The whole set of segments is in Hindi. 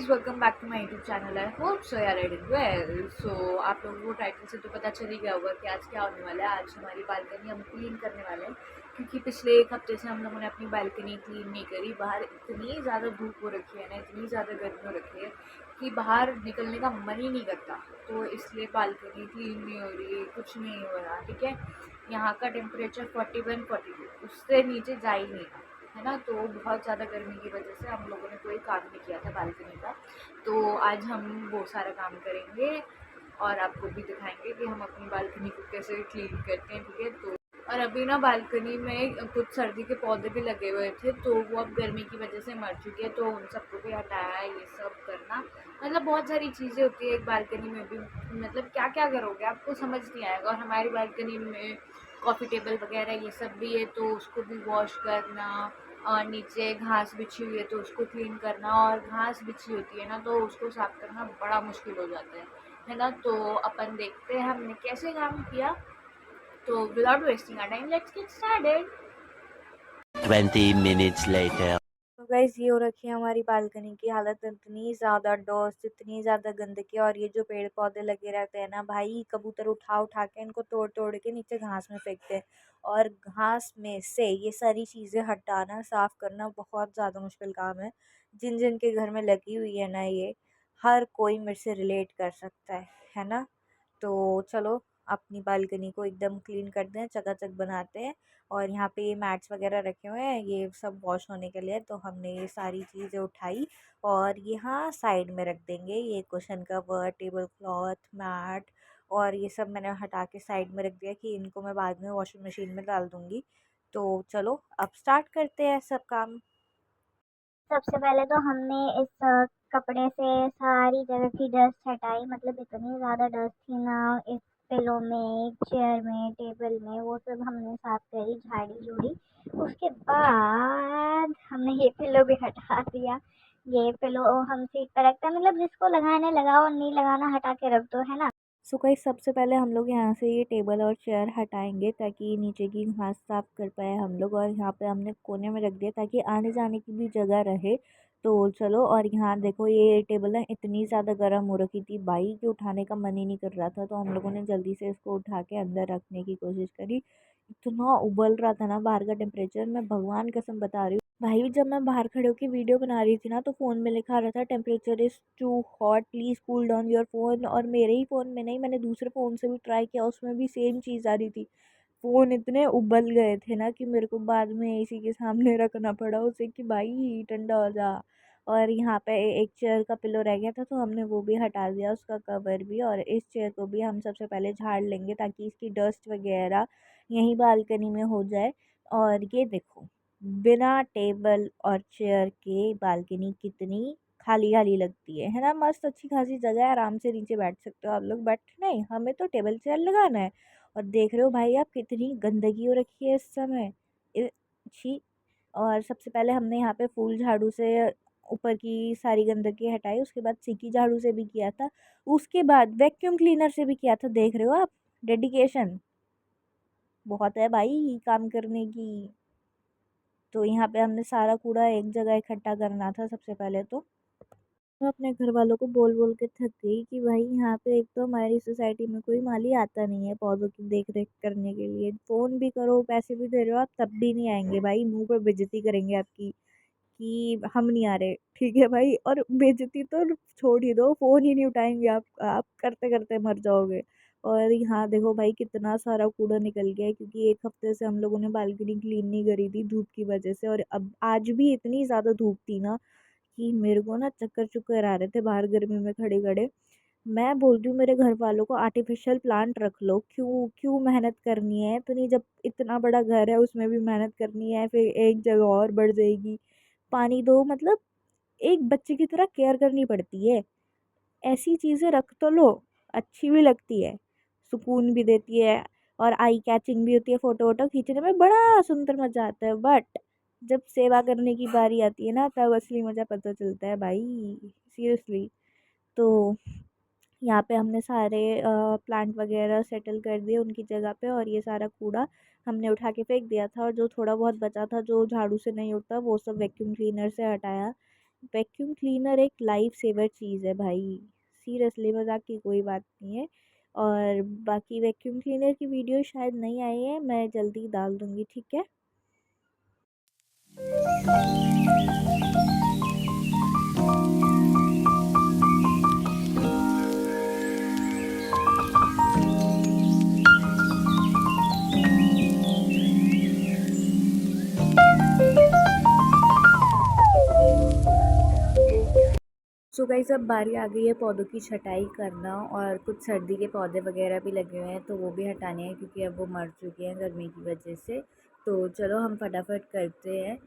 Guys, welcome back to my YouTube channel. I hope so यार आई डिड वेल। सो आप लोगों को टाइटल से तो पता चल ही गया होगा कि आज क्या होने वाला है। आज हमारी बालकनी हम क्लीन करने वाले हैं, क्योंकि पिछले एक हफ्ते से हम लोगों ने अपनी बालकनी क्लीन नहीं करी। बाहर इतनी ज़्यादा धूप हो रखी है ना, इतनी ज़्यादा गर्मी हो रखी है कि बाहर निकलने का मन ही नहीं करता। तो इसलिए बालकनी क्लीन नहीं हो रही, कुछ नहीं हो रहा। ठीक है, यहाँ का टेम्परेचर 41-42, उससे नीचे जा ही नहीं रहा है ना। तो बहुत ज़्यादा गर्मी की वजह से हम लोगों ने कोई काम नहीं किया था बालकनी का। तो आज हम वो सारा काम करेंगे और आपको भी दिखाएंगे कि हम अपनी बालकनी को कैसे क्लीन करते हैं। ठीक है, तो और अभी ना बालकनी में कुछ सर्दी के पौधे भी लगे हुए थे, तो वो अब गर्मी की वजह से मर चुके हैं, तो उन सबको भी हटाया। ये सब करना मतलब बहुत सारी चीज़ें होती है एक बालकनी में भी। मतलब क्या क्या करोगे आपको समझ नहीं आएगा। और हमारी बालकनी में कॉफ़ी टेबल वगैरह ये सब भी है, तो उसको भी वॉश करना। और नीचे घास बिछी हुई है तो उसको क्लीन करना, और घास बिछी होती है ना तो उसको साफ करना बड़ा मुश्किल हो जाता है ना। तो अपन देखते हैं हमने कैसे काम किया। तो without wasting our time, let's get started. 20 minutes later. तो गाइस, ये हो रखी है हमारी बालकनी की हालत। इतनी ज़्यादा डस्ट, इतनी ज़्यादा गंदगी। और ये जो पेड़ पौधे लगे रहते हैं ना भाई, कबूतर उठा उठा के इनको तोड़ तोड़ के नीचे घास में फेंकते हैं। और घास में से ये सारी चीज़ें हटाना, साफ करना बहुत ज़्यादा मुश्किल काम है। जिन जिन के घर में लगी हुई है ना ये, हर कोई मेरे से रिलेट कर सकता है ना। तो चलो अपनी बालकनी को एकदम क्लीन करते हैं, चकाचक बनाते हैं। और यहाँ पे ये मैट्स वगैरह रखे हुए हैं, ये सब वॉश होने के लिए। तो हमने ये सारी चीज़ें उठाई और यहाँ साइड में रख देंगे। ये cushion cover, table cloth, mat और ये सब मैंने हटा के साइड में रख दिया कि इनको मैं बाद में वॉशिंग मशीन में डाल दूँगी। तो चलो अब स्टार्ट करते हैं सब काम। सबसे पहले तो हमने इस कपड़े से सारी जगह की डस्ट हटाई। मतलब इतनी ज़्यादा डस्ट थी ना इस पिलो में, चेयर में, टेबल में, वो सब हमने साफ करी, झाड़ी झूड़ी। उसके बाद हमने ये पिलो भी हटा दिया। ये पिलो हम सीट पर रखते हैं, मतलब जिसको लगाने लगाओ और नहीं लगाना हटा के रख दो, है ना। सो गाइस, सबसे पहले हम लोग यहाँ से ये टेबल और चेयर हटाएंगे ताकि नीचे की घास साफ कर पाए हम लोग। और यहाँ पे हमने कोने में रख दिया ताकि आने जाने की भी जगह रहे। तो चलो, और यहाँ देखो ये टेबल है, इतनी ज़्यादा गर्म हो रखी थी भाई कि उठाने का मन ही नहीं कर रहा था। तो हम लोगों ने जल्दी से इसको उठा के अंदर रखने की कोशिश करी। इतना उबल रहा था ना बाहर का टेम्परेचर, मैं भगवान कसम बता रही हूँ भाई। जब मैं बाहर खड़े होकर वीडियो बना रही थी ना, तो फ़ोन में लिखा रहा था temperature is too hot, please cool down your phone. और मेरे ही फ़ोन में नहीं, मैंने दूसरे फ़ोन से भी ट्राई किया, उसमें भी सेम चीज़ आ रही थी। फ़ोन इतने उबल गए थे ना कि मेरे को बाद में एसी के सामने रखना पड़ा उसे कि भाई ठंडा हो जा। और यहाँ पे एक चेयर का पिलो रह गया था, तो हमने वो भी हटा दिया, उसका कवर भी। और इस चेयर को भी हम सबसे पहले झाड़ लेंगे ताकि इसकी डस्ट वगैरह यहीं बालकनी में हो जाए। और ये देखो, बिना टेबल और चेयर के बालकनी कितनी खाली खाली लगती है ना। मस्त अच्छी खासी जगह है, आराम से नीचे बैठ सकते हो आप लोग, बट नहीं, हमें तो टेबल चेयर लगाना है। और देख रहे हो भाई आप, कितनी गंदगी हो रखी है इस समय। छी। और सबसे पहले हमने यहाँ पे फूल झाड़ू से ऊपर की सारी गंदगी हटाई, उसके बाद सीकी झाड़ू से भी किया था, उसके बाद वैक्यूम क्लीनर से भी किया था। देख रहे हो आप, डेडिकेशन बहुत है भाई काम करने की। तो यहाँ पे हमने सारा कूड़ा एक जगह इकट्ठा करना था सबसे पहले तो। मैं अपने घर वालों को बोल बोल के थक गई कि भाई यहाँ पे एक तो हमारी सोसाइटी में कोई माली आता नहीं है पौधों की देख रेख करने के लिए। फ़ोन भी करो, पैसे भी दे रहे हो आप, तब भी नहीं आएंगे भाई। मुंह पे बेइज्जती करेंगे आपकी कि हम नहीं आ रहे। ठीक है भाई, और बेइज्जती तो छोड़ ही दो, फ़ोन ही नहीं उठाएंगे आप करते करते मर जाओगे। और यहाँ देखो भाई, कितना सारा कूड़ा निकल गया है, क्योंकि एक हफ्ते से हम लोगों ने बालकनी क्लीन नहीं करी थी धूप की वजह से। और अब आज भी इतनी ज़्यादा धूप थी ना कि मेरे को ना चक्कर चुक्कर आ रहे थे बाहर गर्मी में खड़े खड़े। मैं बोलती हूँ मेरे घर वालों को, आर्टिफिशियल प्लांट रख लो, क्यों क्यों मेहनत करनी है इतनी, जब इतना बड़ा घर है उसमें भी मेहनत करनी है, फिर एक जगह और बढ़ जाएगी। पानी दो, मतलब एक बच्चे की तरह केयर करनी पड़ती है। ऐसी चीज़ें रख तो लो, अच्छी भी लगती है, सुकून भी देती है, और आई कैचिंग भी होती है, फ़ोटो वोटो खींचने में बड़ा सुंदर मज़ा आता है। बट जब सेवा करने की बारी आती है ना, तब असली मज़ा पता चलता है भाई, सीरियसली। तो यहाँ पे हमने सारे प्लांट वगैरह सेटल कर दिए उनकी जगह पे। और ये सारा कूड़ा हमने उठा के फेंक दिया था, और जो थोड़ा बहुत बचा था जो झाड़ू से नहीं उठता, वो सब वैक्यूम क्लीनर से हटाया। वैक्यूम क्लीनर एक लाइफ सेवर चीज़ है भाई, सीरियसली, मजाक की कोई बात नहीं है। और बाकी वैक्यूम क्लीनर की वीडियो शायद नहीं आई है, मैं जल्दी डाल दूँगी, ठीक है। सो गाइस अब बारी आ गई है पौधों की छटाई करना, और कुछ सर्दी के पौधे वगैरह भी लगे हुए हैं तो वो भी हटाने हैं क्योंकि अब वो मर चुके हैं गर्मी की वजह से। तो चलो हम फटाफट करते हैं।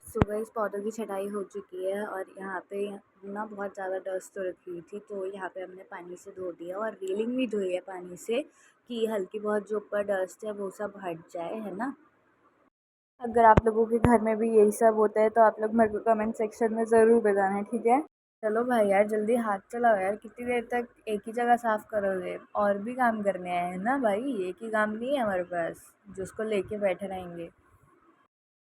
सो गाइस पौधों की छटाई हो चुकी है और यहाँ पे ना बहुत ज़्यादा डस्ट हो रखी हुई थी, तो यहाँ पे हमने पानी से धो दिया और रीलिंग भी धोई है पानी से कि हल्की बहुत जो ऊपर डस्ट है वो सब हट जाए, है ना। अगर आप लोगों के घर में भी यही सब होता है तो आप लोग मेरे को कमेंट सेक्शन में ज़रूर बताना, ठीक है। चलो भाई यार जल्दी हाथ चलाओ यार, कितनी देर तक एक ही जगह साफ़ करोगे, और भी काम करने आए हैं ना भाई, एक ही काम नहीं है हमारे पास जिसको लेके बैठे रहेंगे।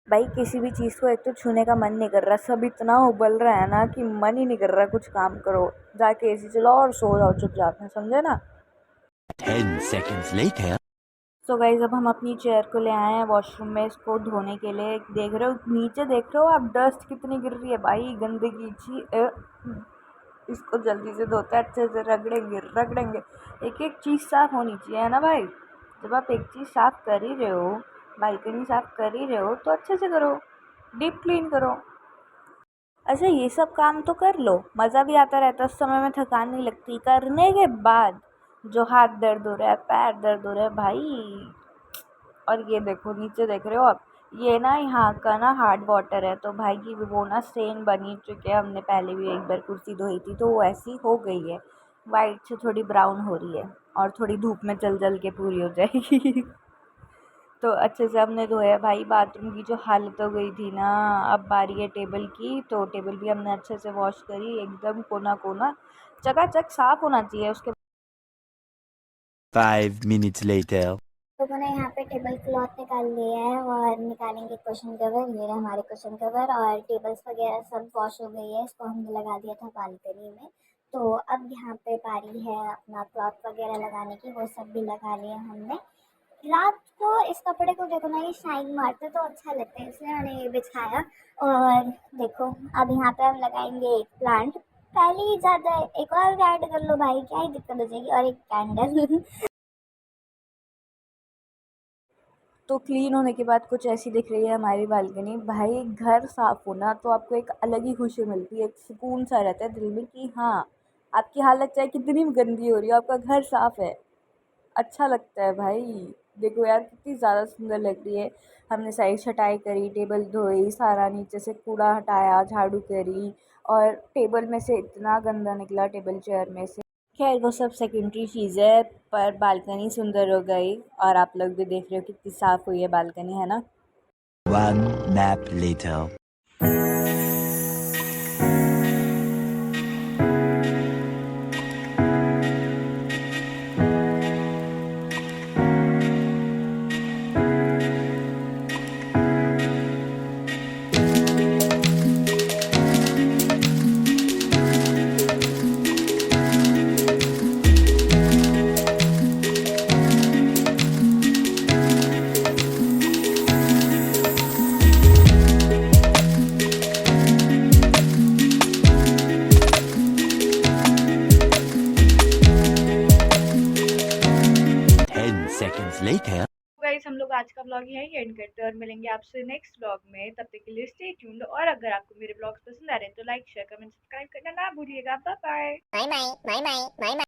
भाई किसी भी चीज़ को एक तो छूने का मन नहीं कर रहा, सब इतना उबल रहा है ना कि मन ही नहीं कर रहा कुछ काम करो, जाके एसी चलाओ और सो जाओ चुपचाप में, समझे ना। 10 seconds later. सो गाइस अब हम अपनी चेयर को ले आए हैं वॉशरूम में इसको धोने के लिए। देख रहे हो नीचे, देख रहे हो आप डस्ट कितनी गिर रही है भाई, गंदगी इसको जल्दी से धोते हैं, अच्छे से रगड़ेंगे रगड़ेंगे, एक एक चीज़ साफ़ होनी चाहिए, है ना भाई। जब आप एक चीज़ साफ़ कर ही रहे हो, बालकनी साफ़ कर ही रहे हो तो अच्छे से करो, डीप क्लीन करो। अच्छा ये सब काम तो कर लो, मज़ा भी आता रहता है, उस समय में थकान नहीं लगती, करने के बाद जो हाथ दर्द हो रहा है, पैर दर्द हो रहा है भाई। और ये देखो नीचे देख रहे हो आप, ये ना यहाँ का ना हार्ड वाटर है, तो भाई की वो ना स्टेन बनी चुके हैं, हमने पहले भी एक बार कुर्सी धोई थी तो वो ऐसी हो गई है, वाइट से थोड़ी ब्राउन हो रही है और थोड़ी धूप में जल जल के पूरी हो जाएगी। तो अच्छे से हमने धोया भाई, बाथरूम की जो हालत हो गई थी ना। अब बारी है टेबल की, तो टेबल भी हमने अच्छे से वॉश करी, एकदम कोना कोना चकाचक साफ होना चाहिए उसके। 5 minutes later. लोगों ने यहाँ पे टेबल क्लॉथ निकाल लिया है और निकालेंगे कुशन कवर, ये रहा हमारे कुशन कवर, और टेबल्स वगैरह सब वॉश हो गई है, इसको हमने लगा दिया था बालकनी में। तो अब यहाँ पे बारी है अपना क्लॉथ वगैरह लगाने की, वो सब भी लगा लिया हमने। रात को इस कपड़े को देखो ना, ये शाइन मारते तो अच्छा लगता है, इसलिए मैंने ये बिछाया। और देखो अब यहाँ पे हम लगाएंगे एक प्लांट, पहले ही ज़्यादा एक और ऐड कर लो भाई, क्या ही दिक्कत हो जाएगी, और एक कैंडल। तो क्लीन होने के बाद कुछ ऐसी दिख रही है हमारी बालकनी। भाई घर साफ़ होना तो आपको एक अलग ही खुशी मिलती है, एक सुकून सा रहता है दिल में कि हाँ, आपकी हालत चाहे कितनी भी गंदी हो रही हो, आपका घर साफ़ है, अच्छा लगता है भाई। देखो यार कितनी ज़्यादा सुंदर लग रही है। हमने सारी छटाई करी, टेबल धोई, सारा नीचे से कूड़ा हटाया, झाड़ू करी, और टेबल में से इतना गंदा निकला, टेबल चेयर में से। खैर वो सब सेकेंडरी चीज़ है, पर बालकनी सुंदर हो गई, और आप लोग भी देख रहे हो कितनी साफ़ हुई है बालकनी, है ना। 1 nap later. Seconds later. Guys हम लोग आज का ब्लॉग यहीं एंड करते हैं और मिलेंगे आपसे नेक्स्ट ब्लॉग में, तब तक के लिए स्टे ट्यून्ड। और अगर आपको मेरे ब्लॉग्स पसंद आ रहे हैं तो लाइक शेयर कमेंट सब्सक्राइब करना ना भूलिएगा। Bye bye. Bye bye bye bye bye.